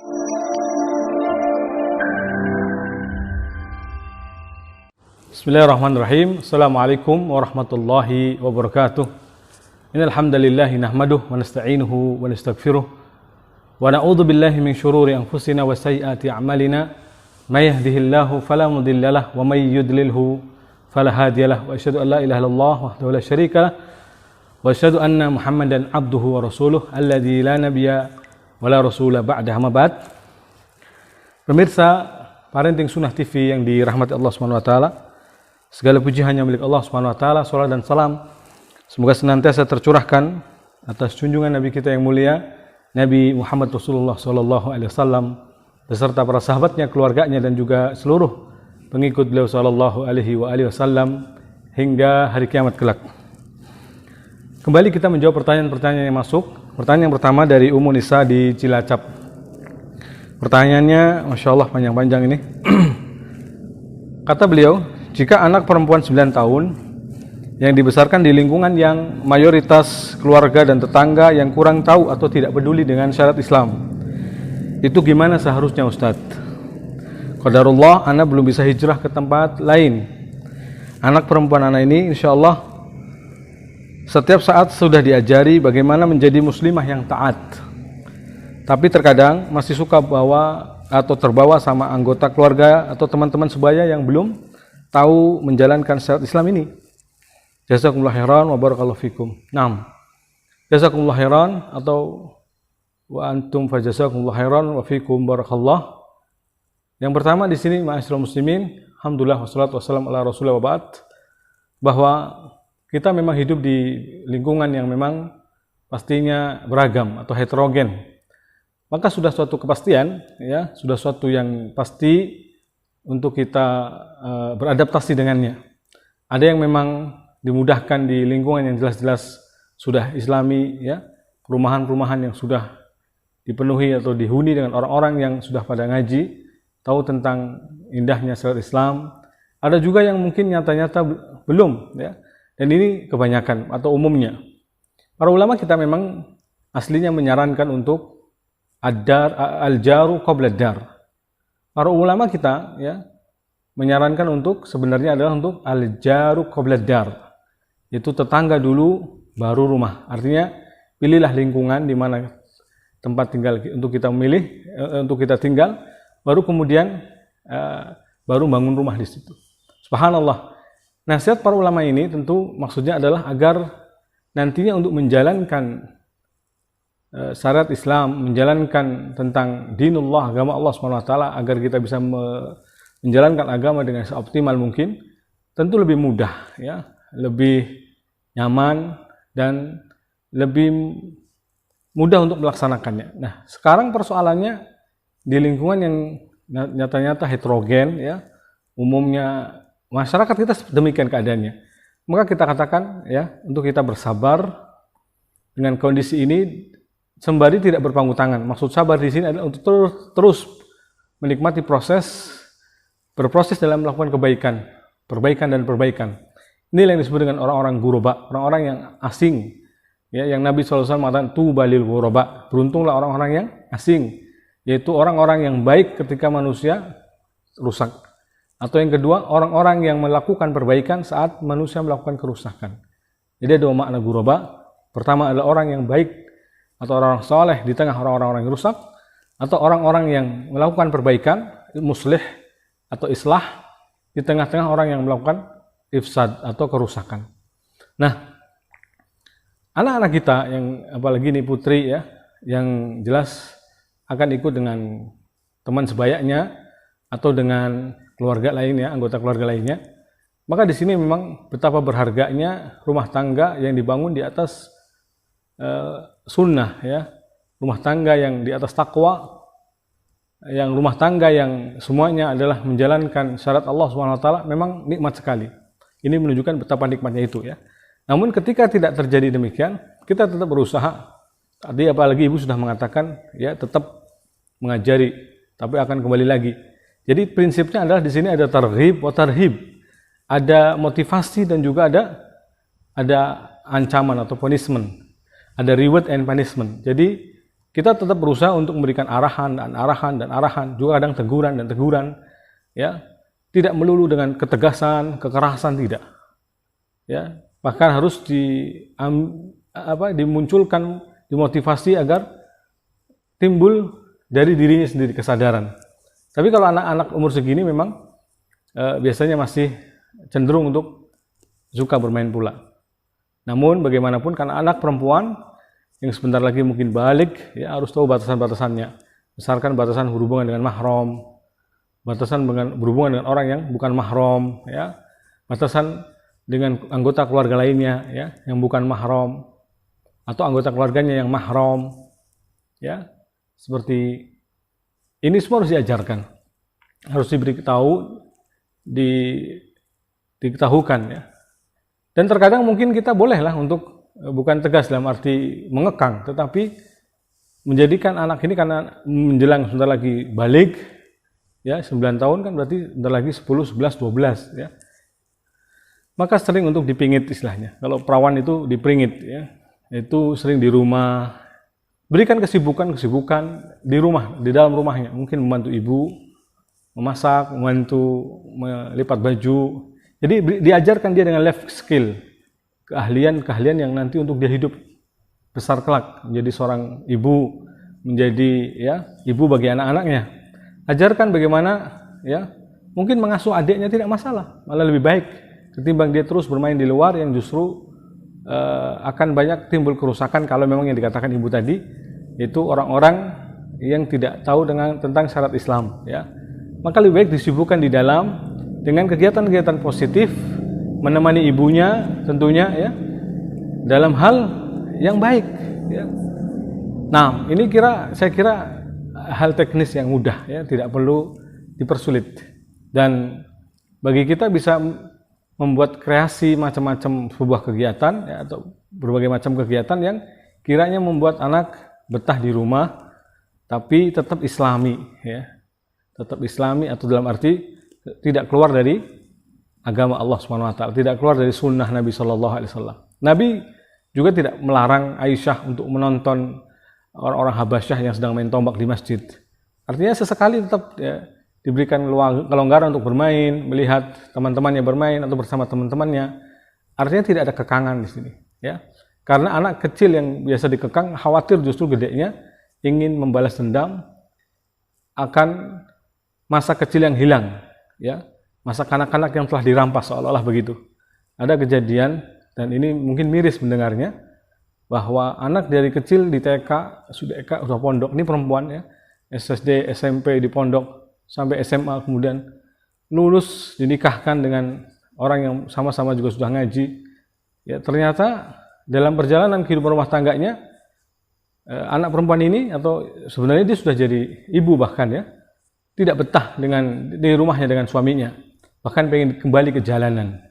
Bismillahirrahmanirrahim. Assalamualaikum warahmatullahi wabarakatuh. Innal hamdalillah nahmaduhu wa nasta'inuhu wa nastaghfiruh wa na'udzu billahi min shururi anfusina wa sayyiati a'malina. May yahdihillahu fala mudhillalah wa may yudlilhu fala hadiyalah. Wa asyhadu an la ilaha illallah wahdahu la syarikalah wa asyhadu anna Muhammadan abduhu wa rasuluh alladzi la nabiyya wa la rasula ba'da. Amma ba'd. Pemirsa Parenting Sunnah TV yang dirahmati Allah Subhanahu wa taala, segala puji hanya milik Allah Subhanahu wa taala. Salawat dan salam semoga senantiasa tercurahkan atas junjungan Nabi kita yang mulia, Nabi Muhammad Rasulullah sallallahu alaihi wasallam beserta para sahabatnya, keluarganya dan juga seluruh pengikut beliau sallallahu alaihi wasallam hingga hari kiamat kelak. Kembali kita menjawab pertanyaan-pertanyaan yang masuk. Pertanyaan yang pertama dari Ummu Nisa di Cilacap. Pertanyaannya Masya Allah panjang-panjang ini. Kata beliau, jika anak perempuan 9 tahun yang dibesarkan di lingkungan yang mayoritas keluarga dan tetangga yang kurang tahu atau tidak peduli dengan syariat Islam, itu gimana seharusnya Ustadz? Qadarullah, anak belum bisa hijrah ke tempat lain. Anak perempuan anak ini insya Allah setiap saat sudah diajari bagaimana menjadi muslimah yang taat, tapi terkadang masih suka terbawa sama anggota keluarga atau teman-teman sebaya yang belum tahu menjalankan syariat Islam ini. Jazakumullah khairan wa barakallahu fikum. Naam. Jazakumullah khairan atau wa antum fajazakumullah khairan wa fikum barakallah. Yang pertama di sini ma'asyiral muslimin, alhamdulillah wassalatu wassalamu ala rasulillah wa ba'd, bahwa kita memang hidup di lingkungan yang memang pastinya beragam atau heterogen. Maka sudah suatu kepastian, ya, sudah suatu yang pasti untuk kita beradaptasi dengannya. Ada yang memang dimudahkan di lingkungan yang jelas-jelas sudah Islami, ya, perumahan-perumahan yang sudah dipenuhi atau dihuni dengan orang-orang yang sudah pada ngaji, tahu tentang indahnya syariat Islam. Ada juga yang mungkin nyata-nyata belum, ya. Dan ini kebanyakan atau umumnya. Para ulama kita memang aslinya menyarankan untuk al-jaru qabla ad-dar. Para ulama kita, ya, menyarankan untuk sebenarnya adalah untuk al-jaru qabla ad-dar, yaitu tetangga dulu baru rumah. Artinya pilihlah lingkungan di mana tempat tinggal untuk kita memilih, untuk kita tinggal, baru kemudian baru bangun rumah di situ. Subhanallah. Nasihat para ulama ini tentu maksudnya adalah agar nantinya untuk menjalankan syariat Islam, menjalankan tentang dinullah, agama Allah SWT, agar kita bisa menjalankan agama dengan seoptimal mungkin, tentu lebih mudah, ya, lebih nyaman dan lebih mudah untuk melaksanakannya. Nah, sekarang persoalannya di lingkungan yang nyata-nyata heterogen, ya, umumnya masyarakat kita demikian keadaannya. Maka kita katakan, ya, untuk kita bersabar dengan kondisi ini sembari tidak berpangku tangan. Maksud sabar di sini adalah untuk terus menikmati berproses dalam melakukan perbaikan dan perbaikan. Inilah yang disebut dengan orang-orang ghuraba, orang-orang yang asing. Ya, yang Nabi SAW mengatakan tubalil ghuraba, beruntunglah orang-orang yang asing, yaitu orang-orang yang baik ketika manusia rusak. Atau yang kedua, orang-orang yang melakukan perbaikan saat manusia melakukan kerusakan. Jadi ada dua makna ghuraba. Pertama adalah orang yang baik atau orang soleh di tengah orang-orang yang rusak, atau orang-orang yang melakukan perbaikan, muslih atau islah di tengah-tengah orang yang melakukan ifsad atau kerusakan. Nah, anak-anak kita yang apalagi ini putri, ya, yang jelas akan ikut dengan teman sebayanya atau dengan keluarga lainnya, anggota keluarga lainnya, maka di sini memang betapa berharganya rumah tangga yang dibangun di atas sunnah, ya, rumah tangga yang di atas takwa, yang rumah tangga yang semuanya adalah menjalankan syariat Allah SWT, memang nikmat sekali. Ini menunjukkan betapa nikmatnya itu, ya. Namun ketika tidak terjadi demikian, kita tetap berusaha. Tadi apalagi ibu sudah mengatakan, ya, tetap mengajari, tapi akan kembali lagi. Jadi prinsipnya adalah di sini ada targhib wa tarhib, ada motivasi dan juga ada ancaman atau punishment, ada reward and punishment. Jadi kita tetap berusaha untuk memberikan arahan, juga kadang teguran, ya. Tidak melulu dengan ketegasan, kekerasan, tidak. Ya, bahkan harus dimunculkan, dimotivasi agar timbul dari dirinya sendiri kesadaran. Tapi kalau anak-anak umur segini memang biasanya masih cenderung untuk suka bermain pula. Namun bagaimanapun karena anak perempuan yang sebentar lagi mungkin balik, ya harus tahu batasan-batasannya. Misalkan batasan berhubungan dengan mahram, batasan berhubungan dengan orang yang bukan mahram, ya, batasan dengan anggota keluarga lainnya, ya, yang bukan mahram, atau anggota keluarganya yang mahram, ya, seperti ini semua harus diajarkan, harus diketahukan, ya. Dan terkadang mungkin kita bolehlah untuk bukan tegas dalam arti mengekang, tetapi menjadikan anak ini karena menjelang sebentar lagi balik, ya 9 tahun kan berarti sebentar lagi 10, 11, 12, ya. Maka sering untuk dipingit istilahnya. Kalau perawan itu dipingit, ya. Itu sering di rumah. Berikan kesibukan di rumah, di dalam rumahnya. Mungkin membantu ibu, memasak, membantu melipat baju. Jadi diajarkan dia dengan life skill, keahlian yang nanti untuk dia hidup besar kelak menjadi seorang ibu, menjadi ya ibu bagi anak-anaknya. Ajarkan bagaimana ya mungkin mengasuh adiknya tidak masalah, malah lebih baik ketimbang dia terus bermain di luar yang justru akan banyak timbul kerusakan kalau memang yang dikatakan ibu tadi itu orang-orang yang tidak tahu tentang syarat Islam, ya. Maka lebih baik disibukkan di dalam dengan kegiatan-kegiatan positif, menemani ibunya tentunya, ya, dalam hal yang baik, ya. Nah, ini saya kira hal teknis yang mudah, ya, tidak perlu dipersulit. Dan bagi kita bisa membuat kreasi macam-macam sebuah kegiatan, ya, atau berbagai macam kegiatan yang kiranya membuat anak betah di rumah, tapi tetap Islami, ya, tetap Islami atau dalam arti tidak keluar dari agama Allah SWT, tidak keluar dari sunnah Nabi SAW. Nabi juga tidak melarang Aisyah untuk menonton orang-orang Habasyah yang sedang main tombak di masjid. Artinya sesekali tetap ya, diberikan kelonggaran untuk bermain, melihat teman-temannya bermain atau bersama teman-temannya. Artinya tidak ada kekangan di sini, ya. Karena anak kecil yang biasa dikekang khawatir justru gedenya ingin membalas dendam akan masa kecil yang hilang, ya, masa kanak-kanak yang telah dirampas seolah-olah begitu. Ada kejadian dan ini mungkin miris mendengarnya bahwa anak dari kecil di TK sudah pondok, ini perempuan, ya, SSD, SMP di pondok sampai SMA, kemudian lulus dinikahkan dengan orang yang sama-sama juga sudah ngaji. Ya, ternyata dalam perjalanan kehidupan rumah tangganya anak perempuan ini atau sebenarnya dia sudah jadi ibu bahkan, ya, tidak betah di rumahnya dengan suaminya, bahkan pengen kembali ke jalanan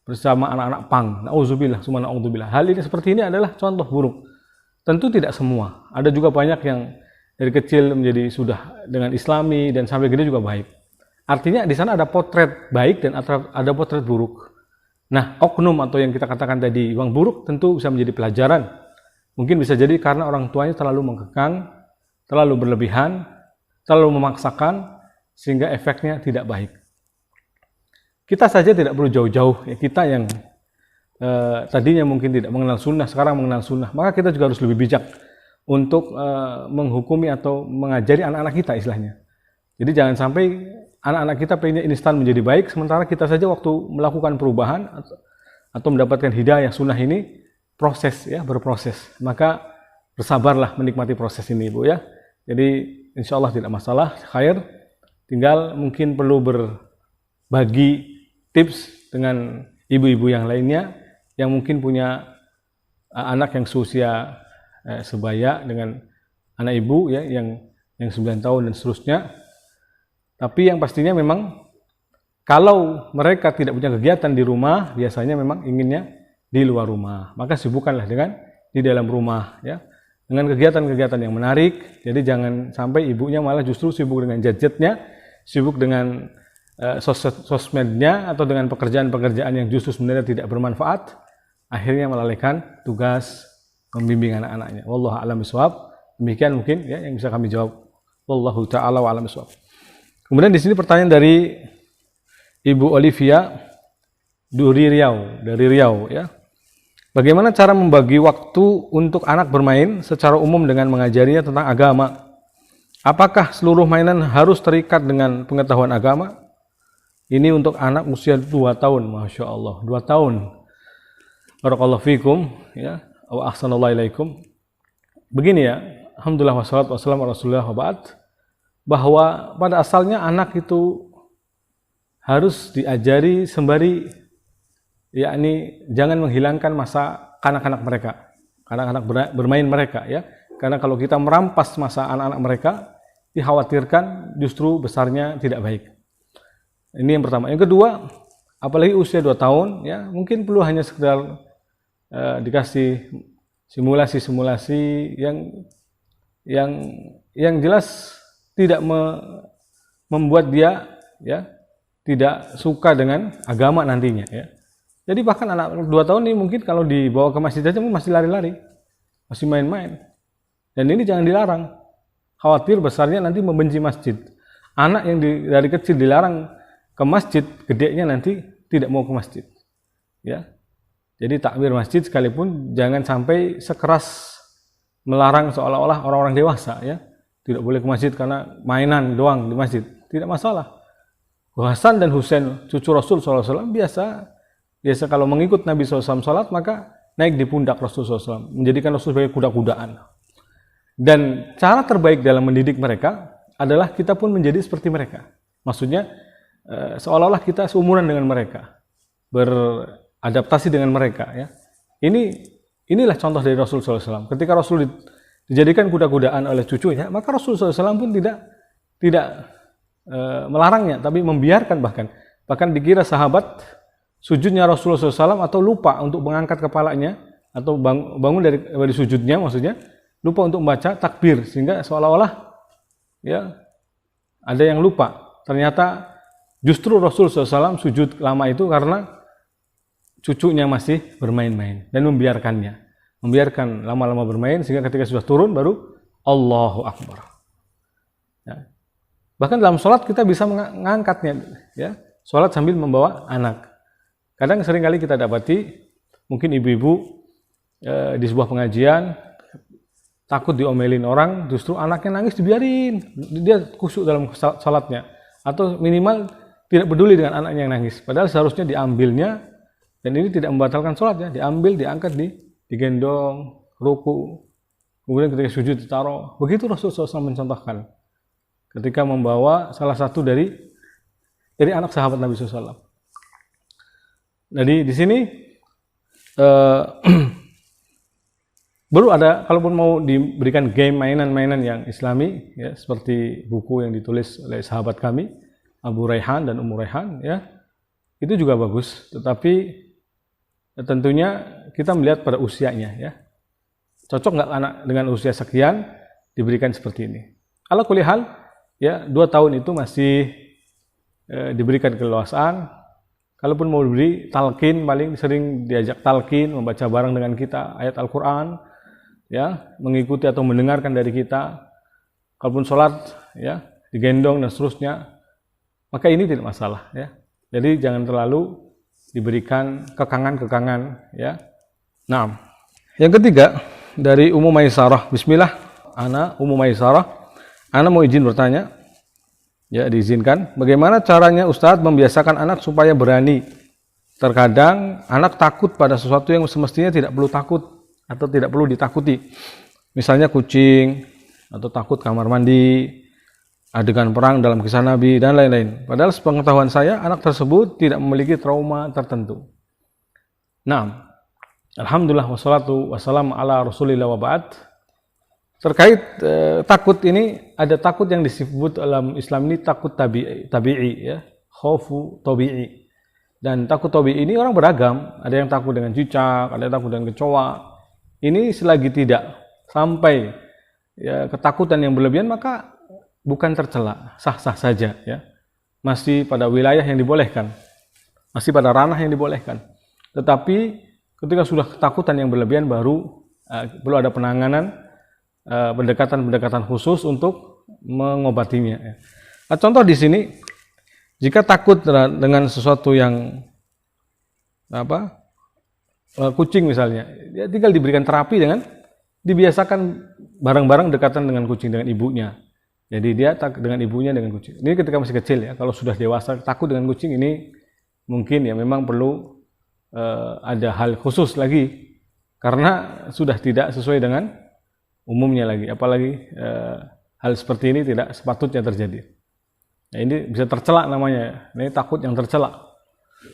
bersama anak-anak pang. Nauzubillah, summa naudzubillah. Hal ini seperti ini adalah contoh buruk. Tentu tidak semua. Ada juga banyak yang dari kecil menjadi sudah dengan Islami dan sampai gede juga baik. Artinya di sana ada potret baik dan ada potret buruk. Nah, oknum atau yang kita katakan tadi yang buruk tentu bisa menjadi pelajaran. Mungkin bisa jadi karena orang tuanya terlalu mengekang, terlalu berlebihan, terlalu memaksakan sehingga efeknya tidak baik. Kita saja tidak perlu jauh-jauh, ya, kita yang tadinya mungkin tidak mengenal sunnah, sekarang mengenal sunnah, maka kita juga harus lebih bijak untuk menghukumi atau mengajari anak-anak kita istilahnya. Jadi jangan sampai anak-anak kita pengennya instan menjadi baik, sementara kita saja waktu melakukan perubahan atau mendapatkan hidayah sunnah ini proses, ya, berproses. Maka bersabarlah menikmati proses ini, Ibu, ya. Jadi insya Allah tidak masalah, khair. Tinggal mungkin perlu berbagi tips dengan ibu-ibu yang lainnya yang mungkin punya anak yang seusia sebaya dengan anak ibu, ya, yang 9 tahun dan seterusnya. Tapi yang pastinya memang kalau mereka tidak punya kegiatan di rumah, biasanya memang inginnya di luar rumah. Maka sibukkanlah dengan di dalam rumah, ya, dengan kegiatan-kegiatan yang menarik. Jadi jangan sampai ibunya malah justru sibuk dengan gadgetnya, sibuk dengan sosmednya atau dengan pekerjaan-pekerjaan yang justru sebenarnya tidak bermanfaat, akhirnya melalaikan tugas membimbing anak-anaknya. Wallahu a'lam bishawab. Demikian mungkin ya yang bisa kami jawab. Wallahu taala wa a'lam bishawab. Kemudian di sini pertanyaan dari Ibu Olivia dari Riau ya. Bagaimana cara membagi waktu untuk anak bermain secara umum dengan mengajarinya tentang agama? Apakah seluruh mainan harus terikat dengan pengetahuan agama? Ini untuk anak usia 2 tahun, Masya Allah, 2 tahun. Barakallahu fikum, ya, wa ahsanallahu ilaikum. Begini ya, alhamdulillah wassalatu wassalamu ala rasulillah wa ba'd, bahwa pada asalnya anak itu harus diajari sembari, yakni jangan menghilangkan masa kanak-kanak mereka, kanak-kanak bermain mereka ya. Karena kalau kita merampas masa anak-anak mereka, dikhawatirkan justru besarnya tidak baik. Ini yang pertama. Yang kedua, apalagi usia 2 tahun ya, mungkin perlu hanya sekedar dikasih simulasi-simulasi yang jelas tidak membuat dia ya tidak suka dengan agama nantinya ya. Jadi bahkan anak 2 tahun ini mungkin kalau dibawa ke masjid aja masih lari-lari, masih main-main. Dan ini jangan dilarang. Khawatir besarnya nanti membenci masjid. Anak yang dari kecil dilarang ke masjid, gedenya nanti tidak mau ke masjid. Ya. Jadi takbir masjid sekalipun jangan sampai sekeras melarang seolah-olah orang-orang dewasa ya. Tidak boleh ke masjid karena mainan doang di masjid. Tidak masalah. Hasan dan Husain cucu Rasul SAW biasa kalau mengikut Nabi SAW salat maka naik di pundak Rasul SAW, menjadikan Rasul sebagai kuda-kudaan. Dan cara terbaik dalam mendidik mereka adalah kita pun menjadi seperti mereka. Maksudnya seolah-olah kita seumuran dengan mereka, beradaptasi dengan mereka. Ya. Inilah contoh dari Rasul SAW. Ketika Rasul dijadikan kuda-kudaan oleh cucunya, maka Rasul SAW pun tidak melarangnya, tapi membiarkan bahkan dikira sahabat sujudnya Rasulullah SAW atau lupa untuk mengangkat kepalanya atau bangun dari sujudnya, maksudnya lupa untuk membaca takbir, sehingga seolah-olah ya ada yang lupa. Ternyata justru Rasul SAW sujud lama itu karena cucunya masih bermain-main dan membiarkan lama-lama bermain, sehingga ketika sudah turun baru Allahu Akbar. Ya. Bahkan dalam sholat kita bisa mengangkatnya, ya, sholat sambil membawa anak. Kadang sering kali kita dapati mungkin ibu-ibu di sebuah pengajian takut diomelin orang, justru anaknya nangis dibiarin, dia khusyuk dalam salatnya, atau minimal tidak peduli dengan anaknya yang nangis. Padahal seharusnya diambilnya, dan ini tidak membatalkan salatnya, diambil, diangkat, digendong, ruku, kemudian ketika sujud ditaruh. Begitu Rasulullah SAW mencontohkan ketika membawa salah satu dari anak sahabat Nabi SAW. Jadi di sini baru ada, kalaupun mau diberikan game mainan-mainan yang Islami, ya, seperti buku yang ditulis oleh sahabat kami Abu Raihan dan Ummu Raihan, ya, itu juga bagus. Tetapi tentunya kita melihat pada usianya, ya, cocok nggak anak dengan usia sekian diberikan seperti ini. Ala kulli hal, ya, 2 tahun itu masih diberikan keleluasaan. Kalaupun mau diberi talqin, paling sering diajak talqin, membaca bareng dengan kita ayat Al-Quran, ya, mengikuti atau mendengarkan dari kita. Kalaupun sholat, ya, digendong dan seterusnya, maka ini tidak masalah, ya. Jadi jangan terlalu diberikan kekangan-kekangan, ya. Nah, yang ketiga dari Ummu Maisarah. Bismillah, ana Ummu Maisarah. Ana mau izin bertanya. Ya, diizinkan. Bagaimana caranya Ustadz membiasakan anak supaya berani? Terkadang anak takut pada sesuatu yang semestinya tidak perlu takut atau tidak perlu ditakuti. Misalnya kucing, atau takut kamar mandi, adegan perang dalam kisah Nabi, dan lain-lain. Padahal sepengetahuan saya, anak tersebut tidak memiliki trauma tertentu. Nah, alhamdulillah wassalatu wassalamu ala rasulillah wa ba'd. Terkait takut ini, ada takut yang disebut dalam Islam ini takut tabi'i, ya, khaufu tabi'i. Dan takut tabi'i ini orang beragam, ada yang takut dengan cicak, ada yang takut dengan kecoa. Ini selagi tidak sampai, ya, ketakutan yang berlebihan, maka bukan tercela, sah-sah saja, ya. Masih pada wilayah yang dibolehkan, masih pada ranah yang dibolehkan. Tetapi ketika sudah ketakutan yang berlebihan, baru perlu ada penanganan pendekatan-pendekatan khusus untuk mengobatinya. Nah, contoh di sini, jika takut dengan sesuatu yang kucing misalnya, ya tinggal diberikan terapi dengan dibiasakan bareng-bareng dekatan dengan kucing, dengan ibunya. Jadi dia dengan ibunya, dengan kucing. Ini ketika masih kecil ya. Kalau sudah dewasa takut dengan kucing, ini mungkin ya memang perlu ada hal khusus lagi, karena sudah tidak sesuai dengan umumnya lagi. Apalagi hal seperti ini tidak sepatutnya terjadi. Nah, ini bisa tercela namanya. Ini takut yang tercela,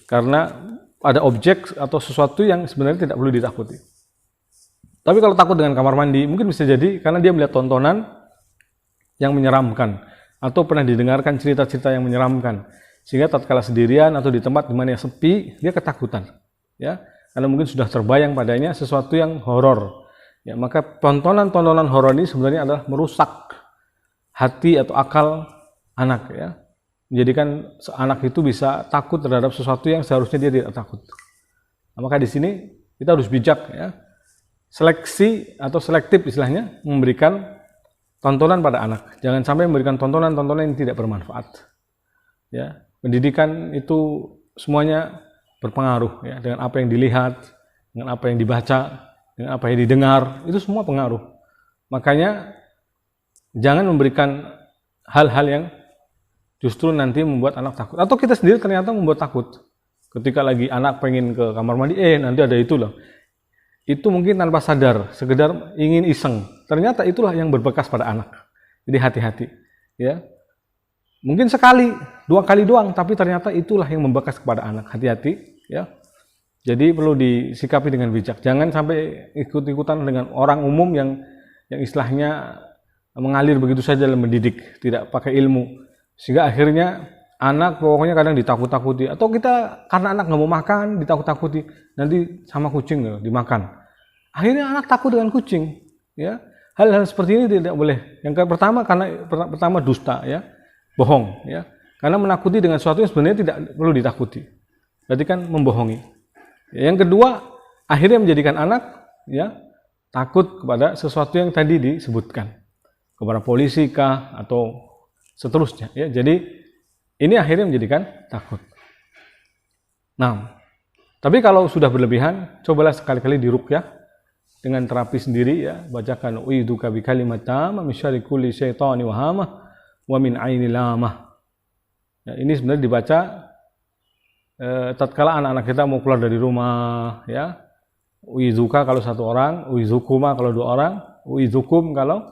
karena ada objek atau sesuatu yang sebenarnya tidak perlu ditakuti. Tapi kalau takut dengan kamar mandi, mungkin bisa jadi karena dia melihat tontonan yang menyeramkan, atau pernah didengarkan cerita-cerita yang menyeramkan, sehingga tatkala sendirian atau di tempat di mana sepi, dia ketakutan. Ya, karena mungkin sudah terbayang padanya sesuatu yang horor. Ya, maka tontonan-tontonan horor ini sebenarnya adalah merusak hati atau akal anak, ya. Menjadikan anak itu bisa takut terhadap sesuatu yang seharusnya dia tidak takut. Nah, maka di sini kita harus bijak, ya. Seleksi atau selektif istilahnya, memberikan tontonan pada anak. Jangan sampai memberikan tontonan-tontonan yang tidak bermanfaat. Ya, pendidikan itu semuanya berpengaruh, ya, dengan apa yang dilihat, dengan apa yang dibaca, dengan apa yang didengar, itu semua pengaruh. Makanya jangan memberikan hal-hal yang justru nanti membuat anak takut, atau kita sendiri ternyata membuat takut. Ketika lagi anak pengen ke kamar mandi, nanti ada itu loh. Itu mungkin tanpa sadar, sekedar ingin iseng. Ternyata itulah yang berbekas pada anak. Jadi hati-hati, ya. Mungkin sekali, 2 kali doang, tapi ternyata itulah yang membekas kepada anak. Hati-hati, ya. Jadi perlu disikapi dengan bijak. Jangan sampai ikut-ikutan dengan orang umum yang istilahnya mengalir begitu saja dalam mendidik, tidak pakai ilmu. Sehingga akhirnya anak pokoknya kadang ditakut-takuti, atau kita karena anak nggak mau makan ditakut-takuti, nanti sama kucing loh, dimakan. Akhirnya anak takut dengan kucing, ya. Hal-hal seperti ini tidak boleh. Yang pertama, karena pertama dusta, ya, bohong, ya. Karena menakuti dengan sesuatu yang sebenarnya tidak perlu ditakuti, berarti kan membohongi. Yang kedua, akhirnya menjadikan anak, ya, takut kepada sesuatu yang tadi disebutkan, kepada polisi kah atau seterusnya, ya. Jadi ini akhirnya menjadikan takut. Nah, tapi kalau sudah berlebihan, cobalah sekali-kali diruqyah dengan terapi sendiri, ya. Bacakan uidzuka bi kalimatam min syarri kulli syaitani wa hamah wa min ainil lamah. Ya, ini sebenarnya dibaca tatkala anak-anak kita mau keluar dari rumah, ya. Uidzuka kalau 1 orang, uidzukuma kalau 2 orang, uidzukum kalau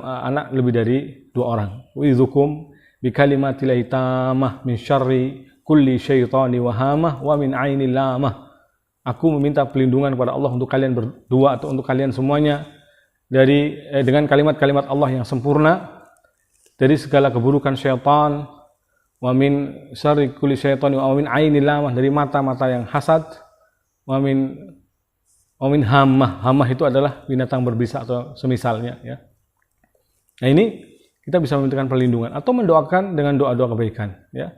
anak lebih dari 2 orang. Uidzukum bi kalimatillahi tammah min syarri kulli syaitani wa hamah wa min ainil lamah. Aku meminta perlindungan kepada Allah untuk kalian berdua atau untuk kalian semuanya dari dengan kalimat-kalimat Allah yang sempurna dari segala keburukan syaitan, wa min syarri kulli syaitani wa min ainil lamah, dari mata-mata yang hasad, wa min hamah itu adalah binatang berbisa atau semisalnya, ya. Nah, ini kita bisa memintakan perlindungan atau mendoakan dengan doa-doa kebaikan, ya.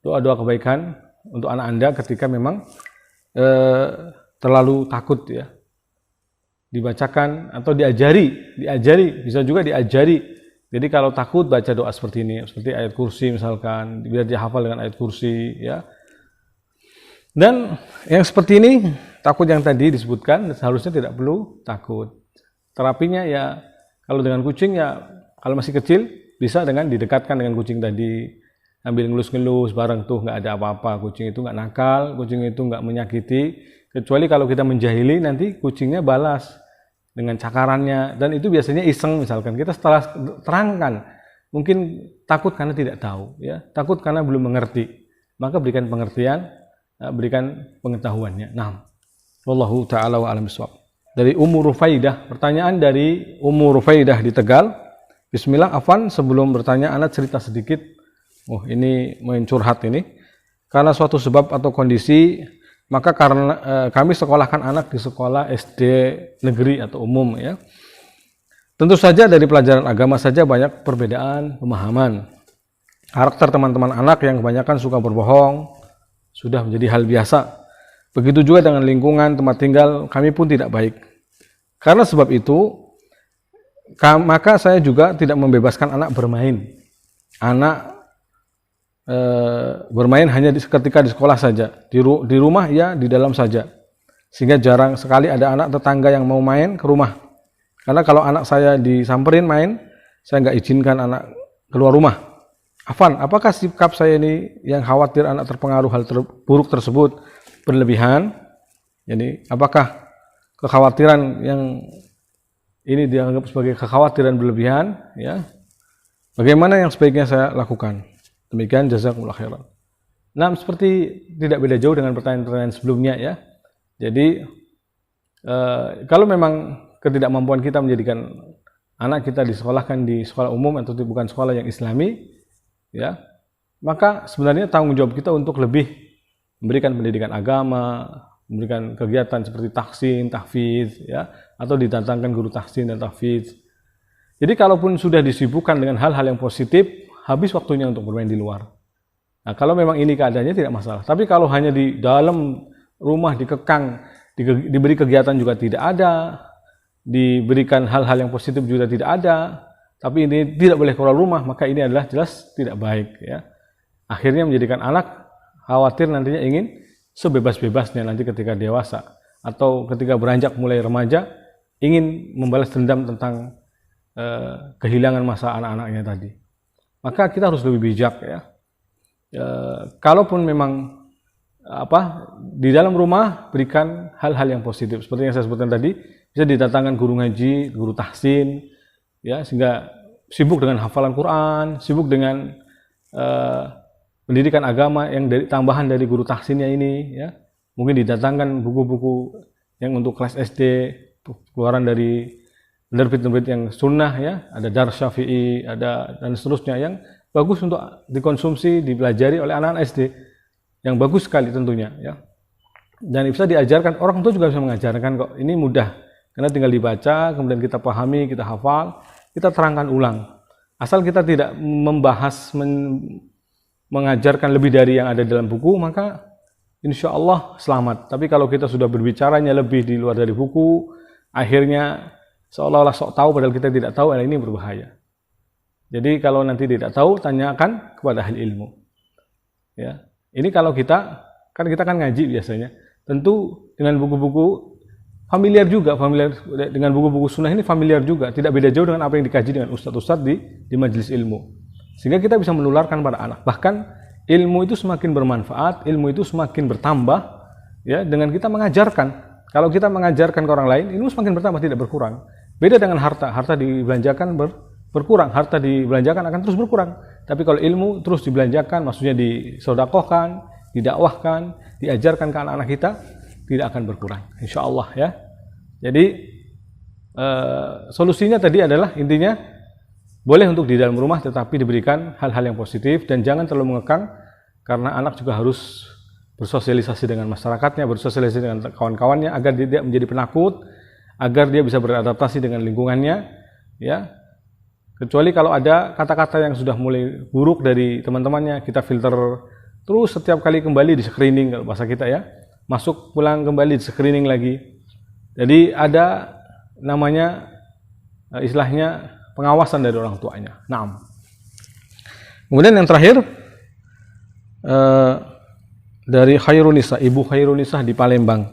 Doa-doa kebaikan untuk anak Anda ketika memang terlalu takut, ya. Dibacakan atau diajari, bisa juga diajari. Jadi kalau takut baca doa seperti ini, seperti ayat kursi misalkan, biar dia hafal dengan ayat kursi, ya. Dan yang seperti ini, takut yang tadi disebutkan seharusnya tidak perlu takut. Terapinya ya kalau dengan kucing, ya kalau masih kecil bisa dengan didekatkan dengan kucing tadi, ambil ngelus-ngelus bareng tuh, nggak ada apa-apa. Kucing itu nggak nakal, kucing itu nggak menyakiti, kecuali kalau kita menjahili nanti kucingnya balas dengan cakarannya, dan itu biasanya iseng. Misalkan kita setelah terangkan, mungkin takut karena tidak tahu, ya, takut karena belum mengerti, maka berikan pengertian, berikan pengetahuannya. Nah, wallahu ta'ala wa alam bissawab. Dari Ummu Rufaidah, pertanyaan dari Ummu Rufaidah di Tegal. Bismillah, afwan, sebelum bertanya anak cerita sedikit. Ini main curhat ini. Karena suatu sebab atau kondisi, maka karena kami sekolahkan anak di sekolah SD negeri atau umum, ya. Tentu saja dari pelajaran agama saja banyak perbedaan pemahaman. Karakter teman-teman anak yang kebanyakan suka berbohong sudah menjadi hal biasa. Begitu juga dengan lingkungan tempat tinggal kami pun tidak baik. Karena sebab itu, Maka saya juga tidak membebaskan anak bermain. Anak bermain hanya ketika di sekolah saja, di rumah ya di dalam saja. Sehingga jarang sekali ada anak tetangga yang mau main ke rumah. Karena kalau anak saya disamperin main, saya nggak izinkan anak keluar rumah. Afan, apakah sikap saya ini yang khawatir anak terpengaruh hal buruk tersebut berlebihan? Jadi, apakah kekhawatiran yang ini dianggap sebagai kekhawatiran berlebihan? Ya, bagaimana yang sebaiknya saya lakukan? Demikian, jazakumullah khairan. Nah, seperti tidak beda jauh dengan pertanyaan-pertanyaan sebelumnya ya. Jadi, kalau memang ketidakmampuan kita menjadikan anak kita disekolahkan di sekolah umum atau bukan sekolah yang islami, ya, maka sebenarnya tanggung jawab kita untuk lebih memberikan pendidikan agama, memberikan kegiatan seperti tahsin, tahfiz, ya, atau didatangkan guru tahsin dan tahfiz. Jadi kalaupun sudah disibukkan dengan hal-hal yang positif, habis waktunya untuk bermain di luar. Nah, kalau memang ini keadaannya tidak masalah. Tapi kalau hanya di dalam rumah dikekang, diberi kegiatan juga tidak ada, diberikan hal-hal yang positif juga tidak ada, tapi ini tidak boleh keluar rumah, maka ini adalah jelas tidak baik ya. Akhirnya menjadikan anak khawatir nantinya ingin sebebas-bebasnya nanti ketika dewasa atau ketika beranjak mulai remaja ingin membalas dendam tentang kehilangan masa anak-anaknya tadi. Maka kita harus lebih bijak ya. Kalaupun memang di dalam rumah berikan hal-hal yang positif seperti yang saya sebutkan tadi, bisa didatangkan guru ngaji, guru tahsin, ya, sehingga sibuk dengan hafalan Quran, sibuk dengan pendidikan agama yang tambahan dari guru tahsinnya ini, ya. Mungkin didatangkan buku-buku yang untuk kelas SD, keluaran dari penerbit-penerbit yang sunnah ya, ada Dar Syafi'i, ada dan seterusnya yang bagus untuk dikonsumsi, dipelajari oleh anak-anak SD. Yang bagus sekali tentunya ya. Dan bisa diajarkan, orang tua juga bisa mengajarkan kok. Ini mudah. Karena tinggal dibaca, kemudian kita pahami, kita hafal, kita terangkan ulang. Asal kita tidak membahas, mengajarkan lebih dari yang ada dalam buku, maka insya Allah selamat. Tapi kalau kita sudah berbicaranya lebih di luar dari buku, akhirnya seolah-olah sok tahu padahal kita tidak tahu, ini berbahaya. Jadi kalau nanti tidak tahu, tanyakan kepada ahli ilmu. Ya, ini kalau kita kan ngaji biasanya. Tentu dengan buku-buku familiar dengan buku-buku sunnah ini familiar juga, tidak beda jauh dengan apa yang dikaji dengan ustadz-ustadz di majelis ilmu. Sehingga kita bisa menularkan pada anak. Bahkan ilmu itu semakin bermanfaat, ilmu itu semakin bertambah ya dengan kita mengajarkan. Kalau kita mengajarkan ke orang lain, ilmu semakin bertambah, tidak berkurang. Beda dengan harta. Harta dibelanjakan berkurang, harta dibelanjakan akan terus berkurang. Tapi kalau ilmu terus dibelanjakan, maksudnya disedekahkan, didakwahkan, diajarkan ke anak-anak kita, tidak akan berkurang, insya Allah ya. Jadi solusinya tadi adalah intinya boleh untuk di dalam rumah, tetapi diberikan hal-hal yang positif dan jangan terlalu mengekang, karena anak juga harus bersosialisasi dengan masyarakatnya, bersosialisasi dengan kawan-kawannya agar dia tidak menjadi penakut, agar dia bisa beradaptasi dengan lingkungannya, ya. Kecuali kalau ada kata-kata yang sudah mulai buruk dari teman-temannya, kita filter terus setiap kali kembali di screening kalau bahasa kita ya. Masuk pulang kembali di screening lagi. Jadi ada namanya istilahnya pengawasan dari orang tuanya. Naam. Kemudian yang terakhir dari Khairunisa, Ibu Khairunisa di Palembang.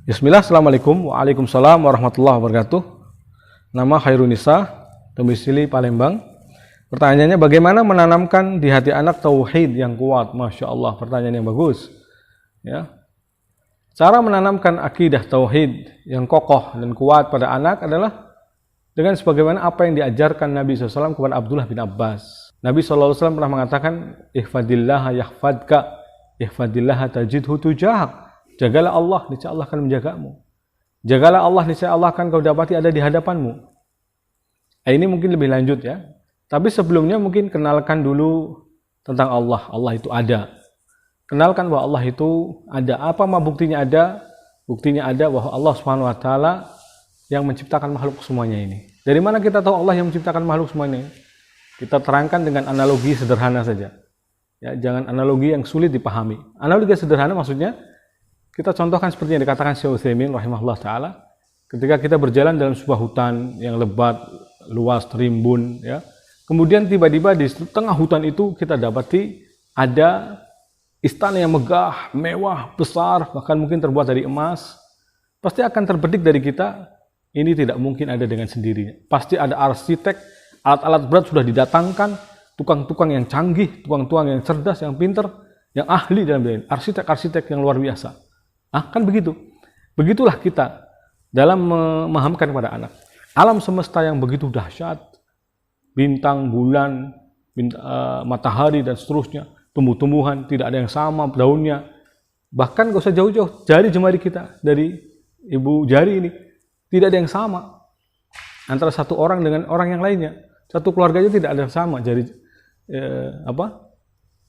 Bismillah, Assalamualaikum. Waalaikumsalam warahmatullahi wabarakatuh. Nama Khairunisa, domisili Palembang. Pertanyaannya, bagaimana menanamkan di hati anak tauhid yang kuat? Masya Allah, pertanyaan yang bagus. Ya, cara menanamkan akidah tauhid yang kokoh dan kuat pada anak adalah dengan sebagaimana apa yang diajarkan Nabi SAW kepada Abdullah bin Abbas. Nabi SAW pernah mengatakan, ihfadillaha yahfadka, ihfadillaha tajidhu tujahak. Jagalah Allah, niscaya Allah akan menjagamu. Jagalah Allah, niscaya Allah akan kau dapati ada di hadapanmu. Ini mungkin lebih lanjut ya. Tapi sebelumnya mungkin kenalkan dulu tentang Allah. Allah itu ada. Kenalkan bahwa Allah itu ada. Apa buktinya ada? Buktinya ada bahwa Allah Subhanahu wa taala yang menciptakan makhluk semuanya ini. Dari mana kita tahu Allah yang menciptakan makhluk semuanya ini? Kita terangkan dengan analogi sederhana saja. Ya, jangan analogi yang sulit dipahami. Analogi sederhana maksudnya kita contohkan seperti yang dikatakan Syekh Utsaimin rahimahullah taala. Ketika kita berjalan dalam sebuah hutan yang lebat, luas, rimbun, ya, kemudian tiba-tiba di tengah hutan itu kita dapati ada istana yang megah, mewah, besar, bahkan mungkin terbuat dari emas. Pasti akan terbetik dari kita, ini tidak mungkin ada dengan sendirinya. Pasti ada arsitek, alat-alat berat sudah didatangkan, tukang-tukang yang canggih, tukang-tukang yang cerdas, yang pintar, yang ahli dalam bidang ini, arsitek-arsitek yang luar biasa. Kan begitu. Begitulah kita dalam memahamkan kepada anak. Alam semesta yang begitu dahsyat, bintang, bulan, matahari dan seterusnya, tumbuh-tumbuhan tidak ada yang sama daunnya. Bahkan gak usah jauh-jauh, jari jemari kita dari ibu jari ini tidak ada yang sama antara satu orang dengan orang yang lainnya. Satu keluarga aja tidak ada yang sama jari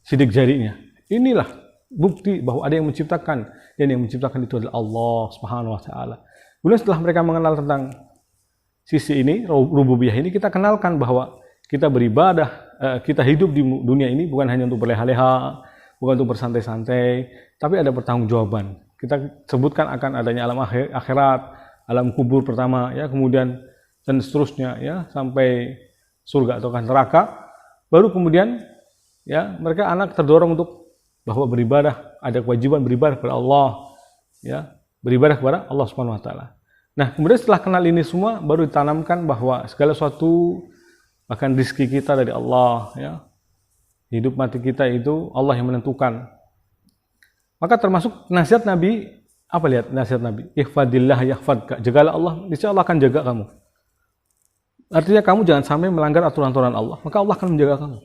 sidik jarinya. Inilah bukti bahwa ada yang menciptakan, dan yang menciptakan itu adalah Allah Subhanahu wa taala. Kemudian setelah mereka mengenal tentang sisi ini, rububiyah ini, kita kenalkan bahwa kita beribadah, kita hidup di dunia ini bukan hanya untuk berleha-leha, bukan untuk bersantai-santai, tapi ada pertanggungjawaban. Kita sebutkan akan adanya alam akhirat, alam kubur pertama, ya, kemudian dan seterusnya, ya, sampai surga atau neraka. Baru kemudian, ya, mereka anak terdorong untuk bahwa beribadah, ada kewajiban beribadah kepada Allah, ya, beribadah kepada Allah Subhanahu wa taala. Nah, kemudian setelah kenal ini semua, baru ditanamkan bahwa segala sesuatu, bahkan rezeki kita dari Allah, ya. Hidup mati kita itu Allah yang menentukan. Maka termasuk nasihat Nabi, apa lihat nasihat Nabi? Ihfadillah yahfadka. Jagalah Allah, niscaya Allah akan jaga kamu. Artinya kamu jangan sampai melanggar aturan-aturan Allah, maka Allah akan menjaga kamu.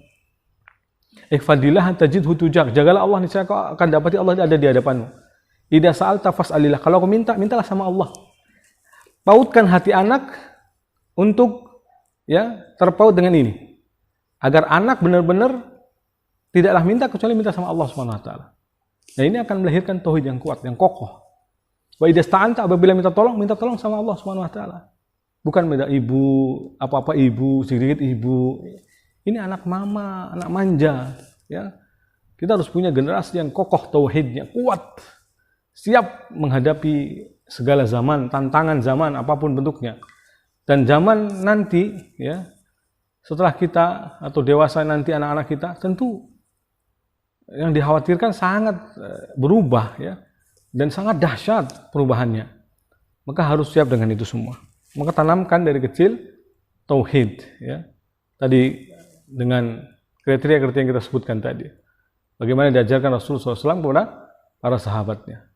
Ihfadillah tajidhu tujak. Jagalah Allah, niscaya kau akan dapati Allah ada di hadapanmu. Idza sa'alta fas'alillah. Kalau kau minta, mintalah sama Allah. Pautkan hati anak untuk, ya, terpaut dengan ini. Agar anak benar-benar tidaklah minta kecuali minta sama Allah Subhanahu wa taala. Nah, ini akan melahirkan tauhid yang kuat, yang kokoh. Wa idza sta'anta, apabila minta tolong sama Allah Subhanahu wa taala. Bukan minta ibu, apa-apa ibu, sedikit ibu. Ini anak mama, anak manja, ya. Kita harus punya generasi yang kokoh tauhidnya, kuat, siap menghadapi segala zaman, tantangan zaman apapun bentuknya. Dan zaman nanti, ya, setelah kita atau dewasa nanti anak-anak kita, tentu yang dikhawatirkan sangat berubah, ya, dan sangat dahsyat perubahannya. Maka harus siap dengan itu semua. Maka tanamkan dari kecil tauhid, ya. Tadi dengan kriteria-kriteria yang kita sebutkan tadi. Bagaimana diajarkan Rasulullah SAW kepada para sahabatnya.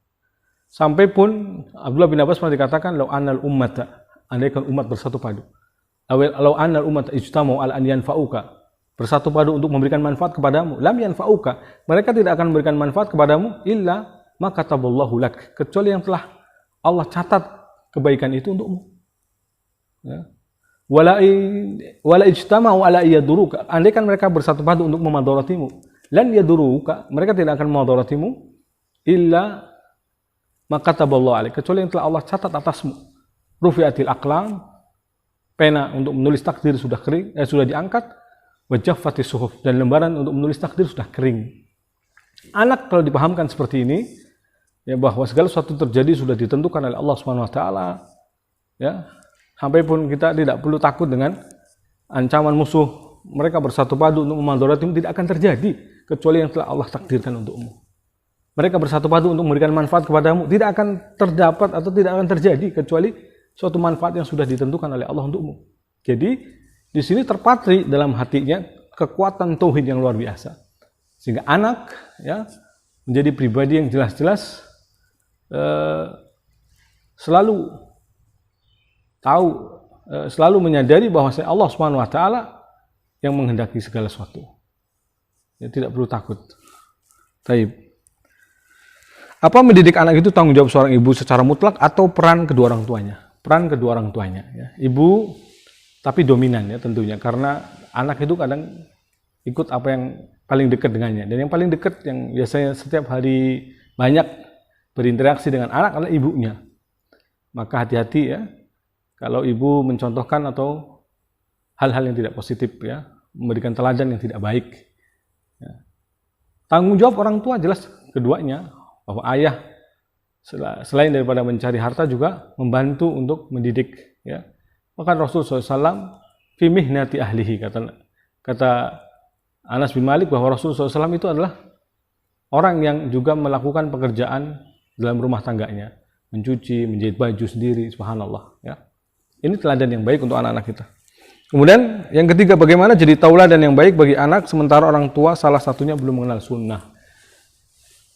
Sampai pun Abdullah bin Abbas pernah dikatakan, "Lau annal ummata", andaikan umat bersatu padu. "Lau annal ummata ijtama'u al an yanfa'uka", bersatu padu untuk memberikan manfaat kepadamu, "lam yanfa'uka", mereka tidak akan memberikan manfaat kepadamu illa ma kataballahu lak, kecuali yang telah Allah catat kebaikan itu untukmu. Ya. Wala ijtama'u ala yaduruka, andaikan mereka bersatu padu untuk memadharatimu, lan yaduruka, mereka tidak akan memadharatimu illa ma kataballahu alaik, kecuali yang telah Allah catat atasmu. Rufi'atil aqlam, pena untuk menulis takdir sudah kering, sudah diangkat, wa jaffatis suhuf, dan lembaran untuk menulis takdir sudah kering. Anak kalau dipahamkan seperti ini, ya, bahwa segala sesuatu terjadi sudah ditentukan oleh Allah Subhanahu wa taala, ya. Sampai pun kita tidak perlu takut dengan ancaman musuh. Mereka bersatu padu untuk memadharatimu, tidak akan terjadi kecuali yang telah Allah takdirkan untukmu. Mereka bersatu padu untuk memberikan manfaat kepadamu, tidak akan terdapat atau tidak akan terjadi kecuali suatu manfaat yang sudah ditentukan oleh Allah untukmu. Jadi di sini terpatri dalam hatinya kekuatan tauhid yang luar biasa, sehingga anak, ya, menjadi pribadi yang jelas-jelas selalu tahu, selalu menyadari bahwa Allah Subhanahu wa taala yang menghendaki segala sesuatu. Ya, tidak perlu takut. Taib. Apa mendidik anak itu tanggung jawab seorang ibu secara mutlak atau peran kedua orang tuanya? Peran kedua orang tuanya, ya. Ibu tapi dominan, ya, tentunya, karena anak itu kadang ikut apa yang paling dekat dengannya, dan yang paling dekat yang biasanya setiap hari banyak berinteraksi dengan anak adalah ibunya. Maka hati-hati, ya, kalau ibu mencontohkan atau hal-hal yang tidak positif, ya, memberikan teladan yang tidak baik. Ya. Tanggung jawab orang tua jelas keduanya, bahwa ayah selain daripada mencari harta juga membantu untuk mendidik, ya. Maka Rasul SAW fi mihnati ahlihi, kata Anas bin Malik bahwa Rasul SAW itu adalah orang yang juga melakukan pekerjaan dalam rumah tangganya, mencuci, menjahit baju sendiri, subhanallah, ya. Ini teladan yang baik untuk anak-anak kita. Kemudian yang ketiga, bagaimana jadi tauladan yang baik bagi anak sementara orang tua salah satunya belum mengenal sunnah.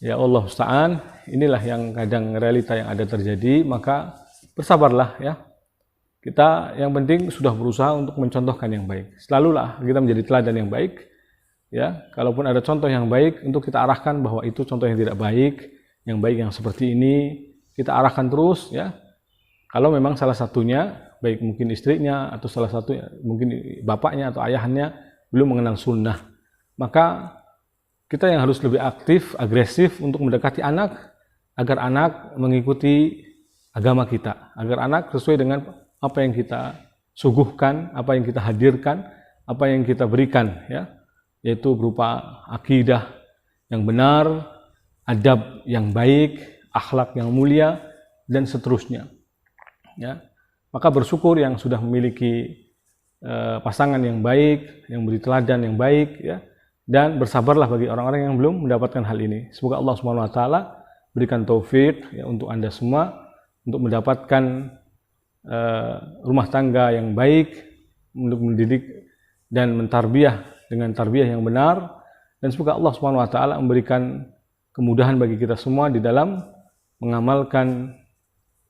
Ya Allah musta'an, inilah yang kadang realita yang ada terjadi, maka bersabarlah, ya. Kita yang penting sudah berusaha untuk mencontohkan yang baik. Selalulah kita menjadi teladan yang baik, ya. Kalaupun ada contoh yang baik, untuk kita arahkan bahwa itu contoh yang tidak baik, yang baik yang seperti ini, kita arahkan terus, ya. Kalau memang salah satunya, baik mungkin istrinya atau salah satu mungkin bapaknya atau ayahnya belum mengenal sunnah, maka kita yang harus lebih aktif, agresif untuk mendekati anak, agar anak mengikuti agama kita, agar anak sesuai dengan apa yang kita suguhkan, apa yang kita hadirkan, apa yang kita berikan, ya, yaitu berupa akidah yang benar, adab yang baik, akhlak yang mulia, dan seterusnya, ya. Maka bersyukur yang sudah memiliki pasangan yang baik, yang beri teladan yang baik, ya. Dan bersabarlah bagi orang-orang yang belum mendapatkan hal ini. Semoga Allah Subhanahu wa taala berikan taufik, ya, untuk Anda semua untuk mendapatkan rumah tangga yang baik, untuk mendidik dan mentarbiyah dengan tarbiyah yang benar, dan semoga Allah Subhanahu wa taala memberikan kemudahan bagi kita semua di dalam mengamalkan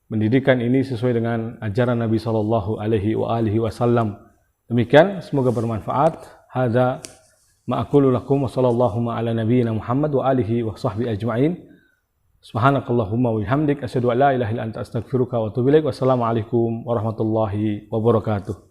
pendidikan ini sesuai dengan ajaran Nabi sallallahu alaihi wasallam. Demikian, semoga bermanfaat. Hadza ma aqulu lakum wa sallallahu ala nabiyyina Muhammad wa alihi wa sahbihi ajma'in. Subhanakallahumma wa bihamdik asyhadu an la ilaha illa anta astaghfiruka wa atubu ilaik. Wassalamualaikum warahmatullahi wabarakatuh.